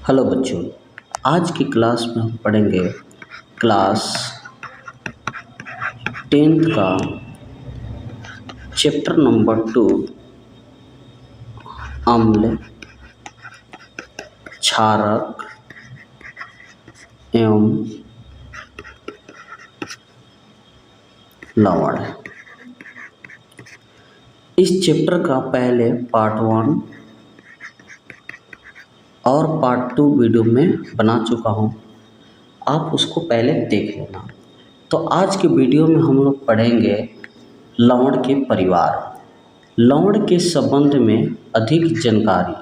Hello बच्चों, आज की क्लास में हम पढ़ेंगे क्लास 10th का चैप्टर नंबर 2 अम्ल, क्षारक एवं लवण। इस चैप्टर का पहले पार्ट 1 और पार्ट 2 वीडियो में बना चुका हूँ, आप उसको पहले देख लेना। तो आज के वीडियो में हम लोग पढ़ेंगे लवण के परिवार, लवण के संबंध में अधिक जानकारी।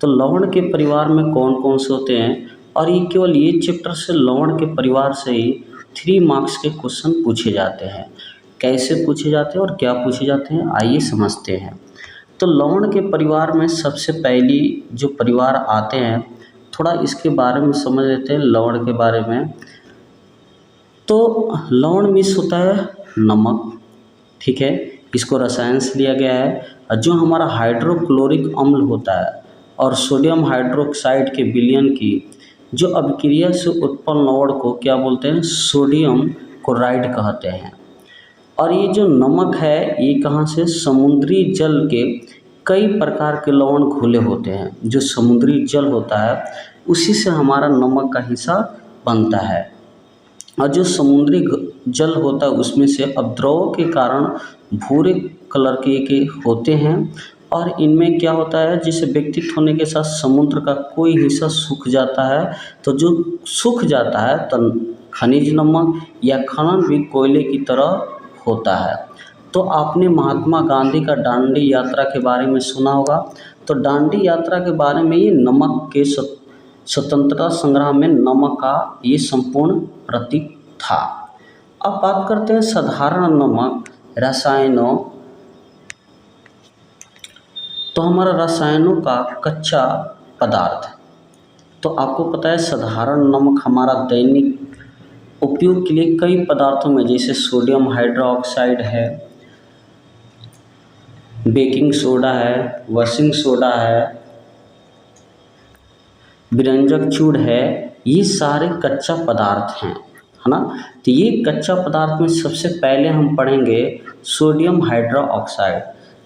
तो लवण के परिवार में कौन कौन से होते हैं, और ये केवल ये चैप्टर से लवण के परिवार से ही 3 मार्क्स के क्वेश्चन पूछे जाते हैं। कैसे पूछे जाते हैं और क्या पूछे जाते हैं, आइए समझते हैं। तो लवण के परिवार में सबसे पहली जो परिवार आते हैं, थोड़ा इसके बारे में समझ लेते हैं लवण के बारे में। तो लवण मीन्स होता है नमक, ठीक है, इसको रसायन से लिया गया है। जो हमारा हाइड्रोक्लोरिक अम्ल होता है और सोडियम हाइड्रोक्साइड के विलयन की जो अभिक्रिया से उत्पन्न लवण को क्या बोलते हैं, सोडियम क्लोराइड कहते हैं। और ये जो नमक है ये कहाँ से, समुद्री जल के कई प्रकार के लवण घुले होते हैं। जो समुद्री जल होता है उसी से हमारा नमक का हिस्सा बनता है। और जो समुद्री जल होता है उसमें से अपद्रव के कारण भूरे कलर के होते हैं। और इनमें क्या होता है, जिसे व्यक्तित्व होने के साथ समुद्र का कोई हिस्सा सूख जाता है, तो जो सूख जाता है तो खनिज नमक या खनन भी कोयले की तरह होता है। तो आपने महात्मा गांधी का दांडी यात्रा के बारे में सुना होगा। तो दांडी यात्रा के बारे में ये नमक के स्वतंत्रता संग्राम में नमक का ये संपूर्ण प्रतीक था। अब बात करते हैं साधारण नमक रसायनों। तो हमारा रसायनों का कच्चा पदार्थ, तो आपको पता है साधारण नमक हमारा दैनिक उपयोग के लिए कई पदार्थों में, जैसे सोडियम हाइड्रोक्साइड है, बेकिंग सोडा है, वॉशिंग सोडा है, व्यंजक चूड़ है, ये सारे कच्चा पदार्थ हैं, है ना। तो ये कच्चा पदार्थ में सबसे पहले हम पढ़ेंगे सोडियम हाइड्रोक्साइड।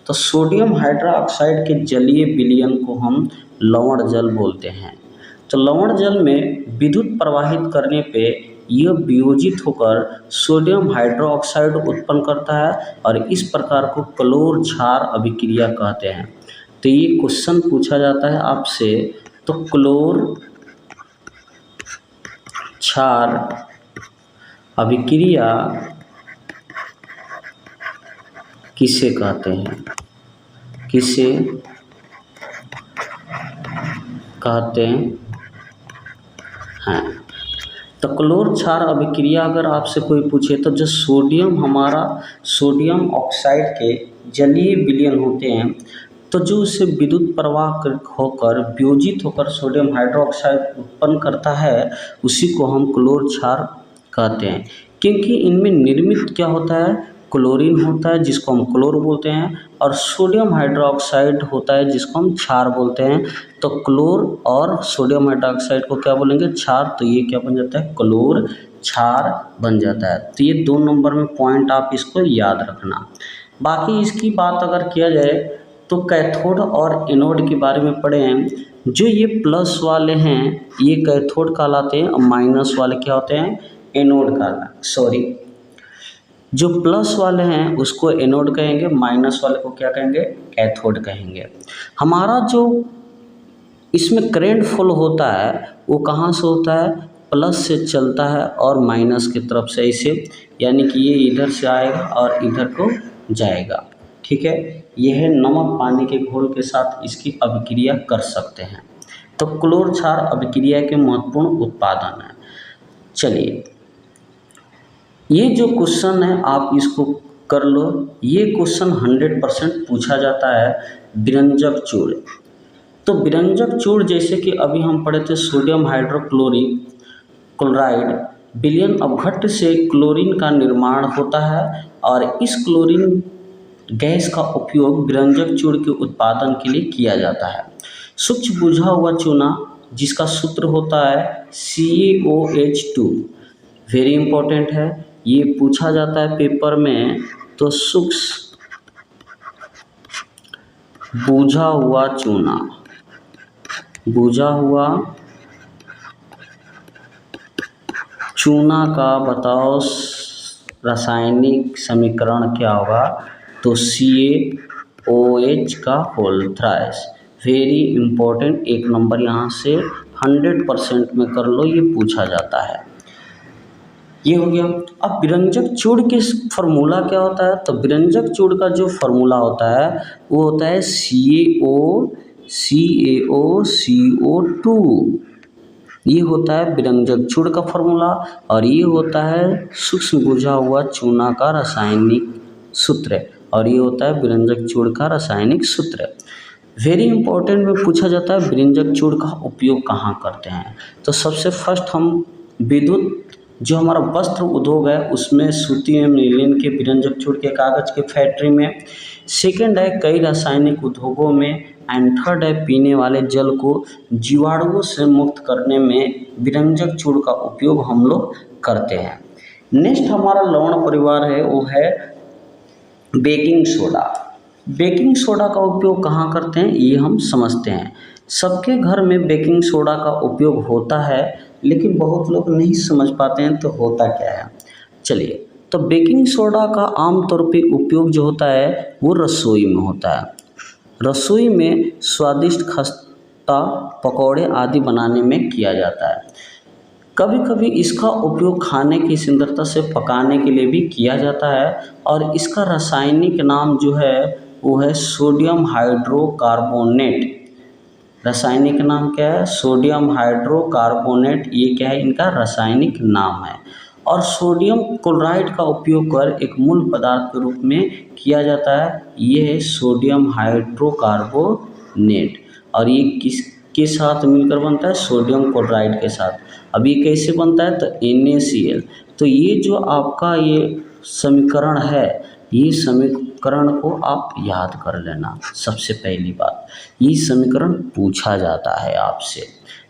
तो सोडियम हाइड्रोक्साइड के जलीय विलयन को हम लवण जल बोलते हैं। तो लवण जल में विद्युत प्रवाहित करने पे यह वियोजित होकर सोडियम हाइड्रोक्साइड उत्पन्न करता है और इस प्रकार को क्लोर क्षार अभिक्रिया कहते हैं। तो ये क्वेश्चन पूछा जाता है आपसे, तो क्लोर क्षार अभिक्रिया किसे कहते हैं, किसे कहते हैं। तो क्लोर क्षार अभिक्रिया अगर आपसे कोई पूछे, तो जो सोडियम हमारा सोडियम ऑक्साइड के जलीय विलयन होते हैं, तो जो उससे विद्युत प्रवाह होकर वियोजित होकर सोडियम हाइड्रोक्साइड उत्पन्न करता है, उसी को हम क्लोर क्षार कहते हैं। क्योंकि इनमें निर्मित क्या होता है, क्लोरीन होता है जिसको हम क्लोर बोलते हैं, और सोडियम हाइड्रोक्साइड होता है जिसको हम क्षार बोलते हैं। तो क्लोर और सोडियम हाइड्रोक्साइड को क्या बोलेंगे, क्षार। तो ये क्या बन जाता है, क्लोर क्षार बन जाता है। तो ये 2 नंबर में पॉइंट आप इसको याद रखना। बाकी इसकी बात अगर किया जाए तो कैथोड और एनोड के बारे में पढ़े हैं। जो ये प्लस वाले हैं ये कैथोड कहलाते हैं, और माइनस वाले क्या होते हैं, एनोड कहलाते। जो प्लस वाले हैं उसको एनोड कहेंगे, माइनस वाले को क्या कहेंगे, कैथोड कहेंगे। हमारा जो इसमें करंट फ्लो होता है वो कहाँ से होता है, प्लस से चलता है और माइनस की तरफ से, ऐसे, यानी कि ये इधर से आएगा और इधर को जाएगा, ठीक है। यह है नमक पानी के घोल के साथ इसकी अभिक्रिया कर सकते हैं। तो क्लोर क्षार अभिक्रिया के महत्वपूर्ण उत्पादन है। चलिए, ये जो क्वेश्चन है आप इसको कर लो। ये क्वेश्चन 100% पूछा जाता है व्यंजक चूड़। तो व्यंजक चूड़ जैसे कि अभी हम पढ़े थे, सोडियम हाइड्रोक्लोरिक क्लोराइड विलयन अपघट्य से क्लोरीन का निर्माण होता है, और इस क्लोरीन गैस का उपयोग व्यंजक चूड़ के उत्पादन के लिए किया जाता है। सूक्ष्म बुझा हुआ चूना जिसका सूत्र होता है CaOH2। वेरी इंपॉर्टेंट है, ये पूछा जाता है पेपर में। तो सूक्ष्म बूझा हुआ चूना, बूझा हुआ चूना का बताओ रासायनिक समीकरण क्या होगा? तो CaOH का whole thrice. Very important, 1 number यहाँ से 100% में कर लो, ये पूछा जाता है। ये हो गया। अब विरंजक चूड़ के फॉर्मूला क्या होता है? तो विरंजक चूड़ का जो फॉर्मूला होता है वो होता है CaOCO2। ये होता है विरंजक चूड़ का फॉर्मूला, और ये होता है सूक्ष्म बुझा हुआ चूना का रासायनिक सूत्र, और ये होता है विरंजक चूड़ का रासायनिक सूत्र। वेरी इंपॉर्टेंट में पूछा जाता है विरंजक चूड़ का उपयोग कहाँ करते हैं? तो सबसे फर्स्ट हम विद्युत जो हमारा वस्त्र उद्योग है उसमें सूती एवं नीलिन के विरंजक चूड़ के कागज के फैक्ट्री में। सेकंड है कई रासायनिक उद्योगों में। एंड थर्ड है पीने वाले जल को जीवाणुओं से मुक्त करने में विरंजक चूड़ का उपयोग हम लोग करते हैं। नेक्स्ट हमारा लवण परिवार है वो है बेकिंग सोडा। बेकिंग सोडा का उपयोग कहाँ करते हैं ये हम समझते हैं। सबके घर में बेकिंग सोडा का उपयोग होता है, लेकिन बहुत लोग नहीं समझ पाते हैं तो होता क्या है। चलिए, तो बेकिंग सोडा का आमतौर पे उपयोग जो होता है वो रसोई में होता है। रसोई में स्वादिष्ट खस्ता, पकौड़े आदि बनाने में किया जाता है। कभी कभी इसका उपयोग खाने की सुंदरता से पकाने के लिए भी किया जाता है, और इसका रासायनिक नाम जो है वो है सोडियम हाइड्रोकार्बोनेट। रासायनिक नाम क्या है? Sodium hydrocarbonate. ये क्या है? इनका रासायनिक नाम है। और सोडियम क्लोराइड का उपयोग कर एक मूल पदार्थ के रूप में किया जाता है, ये है सोडियम हाइड्रोकार्बोनेट। और ये किसके साथ मिलकर बनता है? सोडियम क्लोराइड के साथ। अब ये कैसे बनता है? तो NaCl। तो ये जो आपका ये समीकरण है, ये समीकरण को आप याद कर लेना। सबसे पहली बात, ये समीकरण पूछा जाता है आपसे,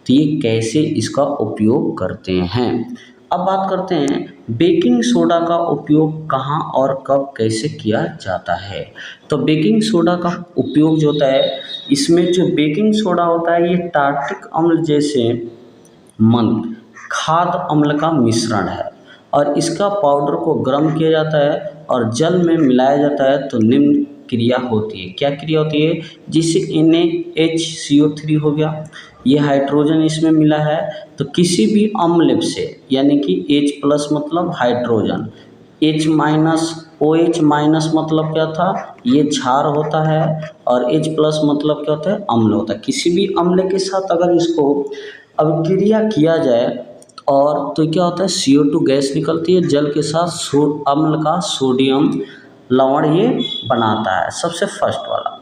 तो ये कैसे इसका उपयोग करते हैं। अब बात करते हैं बेकिंग सोडा का उपयोग कहाँ और कब कैसे किया जाता है। तो बेकिंग सोडा का उपयोग जो होता है, इसमें जो बेकिंग सोडा होता है ये टार्टिक अम्ल जैसे मंद खाद्य अम्ल का मिश्रण है, और इसका पाउडर को गर्म किया जाता है और जल में मिलाया जाता है तो निम्न क्रिया होती है। क्या क्रिया होती है? जिससे NaHCO3 हो गया, ये हाइड्रोजन इसमें मिला है, तो किसी भी अम्ल से, यानी कि H+ मतलब हाइड्रोजन, OH- मतलब क्या था? ये क्षार होता है, और H+ मतलब क्या होता है? अम्ल होता है। किसी भी अम्ल के साथ अगर इसको अभिक्रिया किया जाए और तो क्या होता है? CO2 गैस निकलती है, जल के साथ अम्ल का सोडियम लवण ये बनाता है। सबसे फर्स्ट वाला।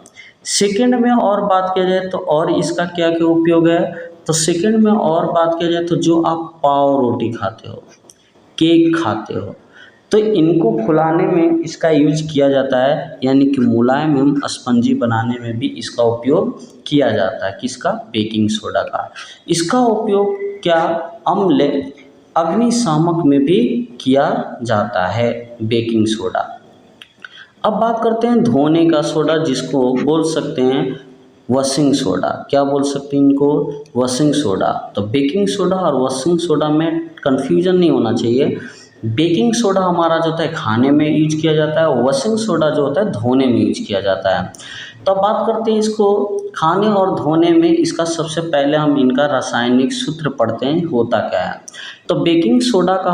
सेकंड में और बात किया जाए तो और इसका क्या क्या उपयोग है? तो सेकंड में और बात किया जाए तो जो आप पाव रोटी खाते हो, केक खाते हो, तो इनको फुलाने में इसका यूज किया जाता है, यानी कि मुलायम एवं स्पंजी बनाने में भी इसका उपयोग किया जाता है। किसका? बेकिंग सोडा का। इसका उपयोग क्या? अम्ल अग्निशामक में भी किया जाता है बेकिंग सोडा। अब बात करते हैं धोने का सोडा, जिसको बोल सकते हैं वॉशिंग सोडा। क्या बोल सकते हैं इनको? Washing soda. तो बेकिंग सोडा और वॉशिंग सोडा में कन्फ्यूजन नहीं होना चाहिए। बेकिंग सोडा हमारा जो होता है खाने में यूज किया जाता है, वॉशिंग सोडा जो होता है धोने में यूज किया जाता है। तो अब बात करते हैं इसको खाने और धोने में। इसका सबसे पहले हम इनका रासायनिक सूत्र पढ़ते हैं, होता क्या है। तो बेकिंग सोडा का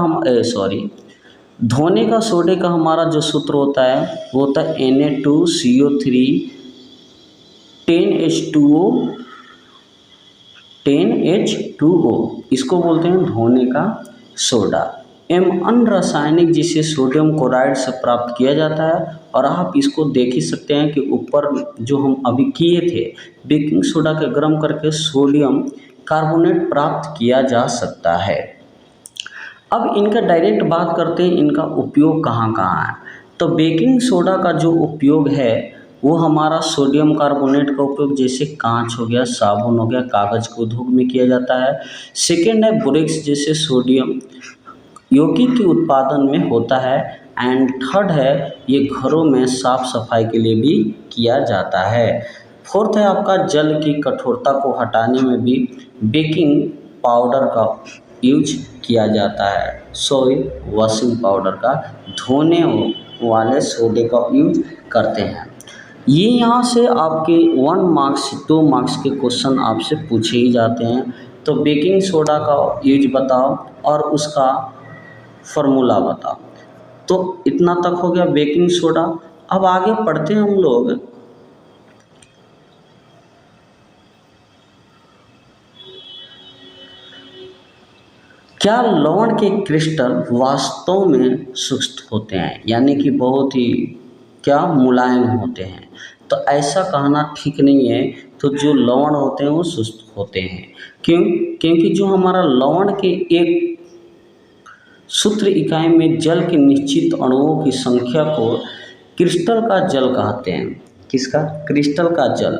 धोने का सोडे का हमारा जो सूत्र होता है वो होता है Na2CO3 10H2O। इसको बोलते हैं धोने का सोडा। अन्य रासायनिक जिसे सोडियम क्लोराइड से प्राप्त किया जाता है, और आप इसको देख ही सकते हैं कि ऊपर जो हम अभी किए थे, बेकिंग सोडा के गर्म करके सोडियम कार्बोनेट प्राप्त किया जा सकता है। अब इनका डायरेक्ट बात करते हैं, इनका उपयोग कहाँ कहाँ है। तो बेकिंग सोडा का जो उपयोग है वो हमारा सोडियम कार्बोनेट का उपयोग जैसे कांच हो गया, साबुन हो गया, कागज़ के उद्योग में किया जाता है। सेकेंड है बोरेक्स जैसे सोडियम यौगिक के उत्पादन में होता है। एंड थर्ड है ये घरों में साफ सफाई के लिए भी किया जाता है। फोर्थ है आपका जल की कठोरता को हटाने में भी बेकिंग पाउडर का यूज किया जाता है। सॉइल वॉशिंग पाउडर का धोने वाले सोडे का यूज करते हैं। ये यहाँ से आपके 1 मार्क्स 2 मार्क्स के क्वेश्चन आपसे पूछे ही जाते हैं। तो बेकिंग सोडा का यूज बताओ और उसका फॉर्मूला बताओ। तो इतना तक हो गया बेकिंग सोडा। अब आगे पढ़ते हैं हम लोग क्या लवण के क्रिस्टल वास्तव में शुष्क होते हैं, यानी कि बहुत ही क्या मुलायम होते हैं। तो ऐसा कहना ठीक नहीं है। तो जो लवण होते हैं वो शुष्क होते हैं। क्यों? क्योंकि जो हमारा लवण के एक सूत्र इकाई में जल के निश्चित अणुओं की संख्या को क्रिस्टल का जल कहते हैं। किसका? क्रिस्टल का जल।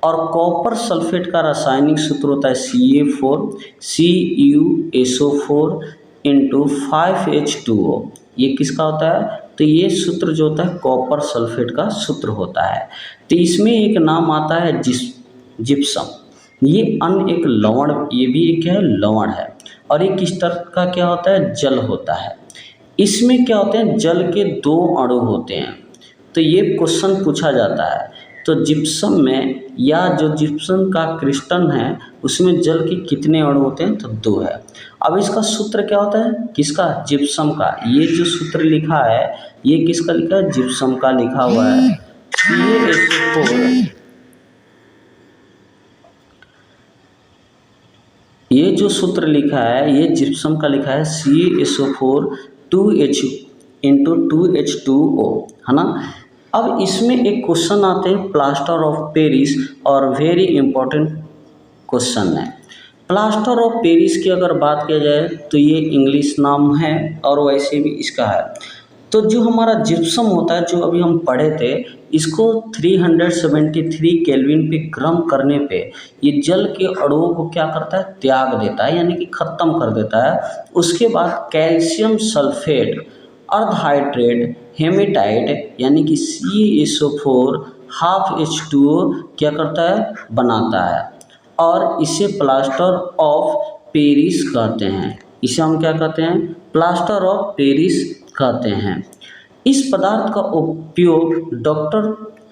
और कॉपर सल्फेट का रासायनिक सूत्र होता है CA4 CuSO4 इंटू 5H2O। ये किसका होता है? तो ये सूत्र जो होता है कॉपर सल्फेट का सूत्र होता है। तो इसमें एक नाम आता है जिप्सम। ये अन्य एक लवण, ये भी एक क्या है? लवण है। और ये किस तरह का क्या होता है? जल होता है। इसमें क्या होते हैं? जल के 2 अणु होते हैं। तो ये क्वेश्चन पूछा जाता है। तो जिप्सम में या जो जिप्सम का क्रिस्टल है उसमें जल के कितने अणु होते हैं? तो 2 है। अब इसका सूत्र क्या होता है? किसका? जिप्सम का। ये जो सूत्र लिखा है ये किसका लिखा है? जिप्सम का लिखा हुआ है। ये जो सूत्र लिखा है ये जिप्सम का लिखा है CaSO4 2H इंटू 2H2O, है ना। अब इसमें एक क्वेश्चन आते हैं प्लास्टर ऑफ पेरिस, और वेरी इंपॉर्टेंट क्वेश्चन है। प्लास्टर ऑफ पेरिस की अगर बात किया जाए तो ये इंग्लिश नाम है और वैसे भी इसका है। तो जो हमारा जिप्सम होता है जो अभी हम पढ़े थे, इसको 373 केल्विन पे गर्म करने पे ये जल के अणुओं को क्या करता है? त्याग देता है, यानी कि ख़त्म कर देता है। उसके बाद कैल्शियम सल्फेट अर्धहाइड्रेट हेमेटाइट यानी कि CaSO4 ½ H2O क्या करता है? बनाता है। और इसे प्लास्टर ऑफ पेरिस कहते हैं। इसे हम क्या कहते हैं? प्लास्टर ऑफ पेरिस कहते हैं। इस पदार्थ का उपयोग डॉक्टर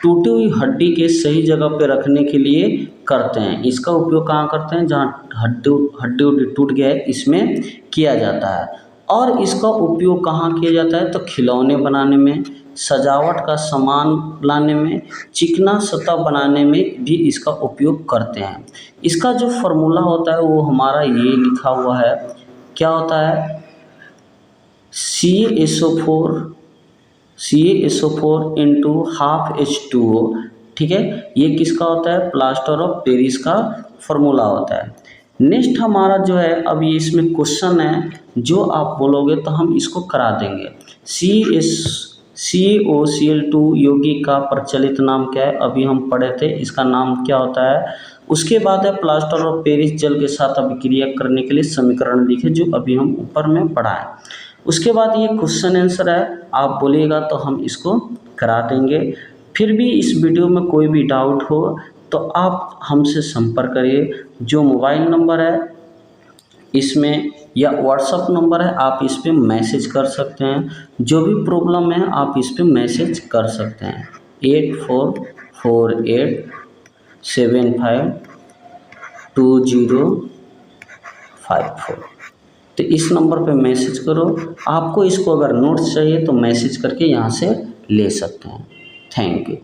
टूटी हुई हड्डी के सही जगह पे रखने के लिए करते हैं। इसका उपयोग कहाँ करते हैं? जहाँ हड्डी टूट गया है इसमें किया जाता है। और इसका उपयोग कहाँ किया जाता है? तो खिलौने बनाने में, सजावट का सामान लाने में, चिकना सतह बनाने में भी इसका उपयोग करते हैं। इसका जो फॉर्मूला होता है वो हमारा ये लिखा हुआ है। क्या होता है? CaSO4 into ½ H2O। ठीक है, ये किसका होता है? प्लास्टर ऑफ पेरिस का फॉर्मूला होता है। नेक्स्ट हमारा जो है, अभी इसमें क्वेश्चन है जो आप बोलोगे तो हम इसको करा देंगे। CaOCl2 यौगिक का प्रचलित नाम क्या है? अभी हम पढ़े थे, इसका नाम क्या होता है। उसके बाद है प्लास्टर ऑफ पेरिस जल के साथ अभिक्रिया करने के लिए समीकरण लिखे, जो अभी हम ऊपर में पढ़ा है। उसके बाद ये क्वेश्चन आंसर है, आप बोलिएगा तो हम इसको करा देंगे। फिर भी इस वीडियो में कोई भी डाउट हो तो आप हमसे संपर्क करिए। जो मोबाइल नंबर है इसमें या व्हाट्सअप नंबर है, आप इस पर मैसेज कर सकते हैं। जो भी प्रॉब्लम है आप इस पर मैसेज कर सकते हैं। 8448752054। तो इस नंबर पे मैसेज करो। आपको इसको अगर नोट्स चाहिए तो मैसेज करके यहाँ से ले सकते हैं। Thank you.